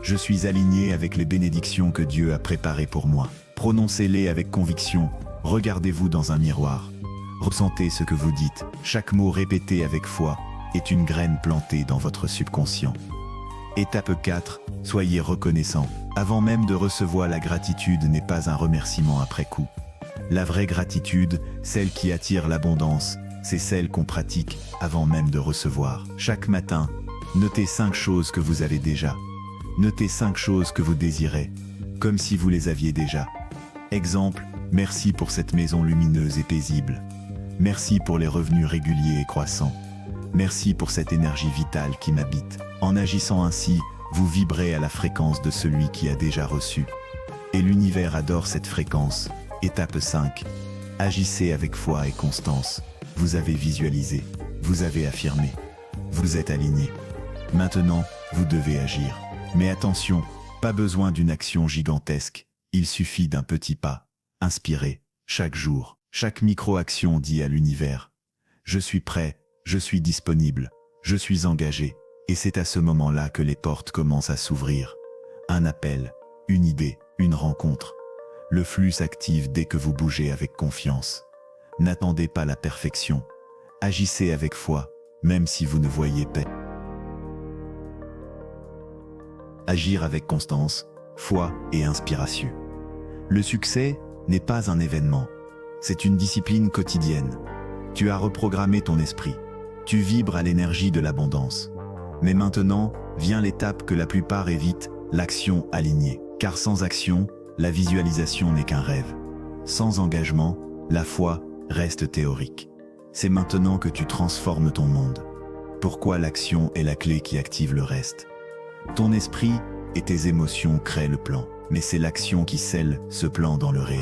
Je suis aligné avec les bénédictions que Dieu a préparées pour moi. Prononcez-les avec conviction. Regardez-vous dans un miroir. Ressentez ce que vous dites. Chaque mot répété avec foi est une graine plantée dans votre subconscient. Étape 4. Soyez reconnaissant. Avant même de recevoir la gratitude n'est pas un remerciement après coup. La vraie gratitude, celle qui attire l'abondance, c'est celle qu'on pratique avant même de recevoir. Chaque matin, notez 5 choses que vous avez déjà. Notez 5 choses que vous désirez, comme si vous les aviez déjà. Exemple, merci pour cette maison lumineuse et paisible. Merci pour les revenus réguliers et croissants. Merci pour cette énergie vitale qui m'habite. En agissant ainsi, vous vibrez à la fréquence de celui qui a déjà reçu. Et l'univers adore cette fréquence. Étape 5. Agissez avec foi et constance. Vous avez visualisé, vous avez affirmé, vous êtes aligné. Maintenant, vous devez agir. Mais attention, pas besoin d'une action gigantesque. Il suffit d'un petit pas. Inspirez, chaque jour. Chaque micro-action dit à l'univers « Je suis prêt, je suis disponible, je suis engagé ». Et c'est à ce moment-là que les portes commencent à s'ouvrir. Un appel, une idée, une rencontre. Le flux s'active dès que vous bougez avec confiance. N'attendez pas la perfection. Agissez avec foi, même si vous ne voyez pas. Agir avec constance, foi et inspiration. Le succès n'est pas un événement. C'est une discipline quotidienne. Tu as reprogrammé ton esprit. Tu vibres à l'énergie de l'abondance. Mais maintenant, vient l'étape que la plupart évitent, l'action alignée. Car sans action, la visualisation n'est qu'un rêve. Sans engagement, la foi reste théorique. C'est maintenant que tu transformes ton monde. Pourquoi l'action est la clé qui active le reste? Ton esprit et tes émotions créent le plan, mais c'est l'action qui scelle ce plan dans le réel.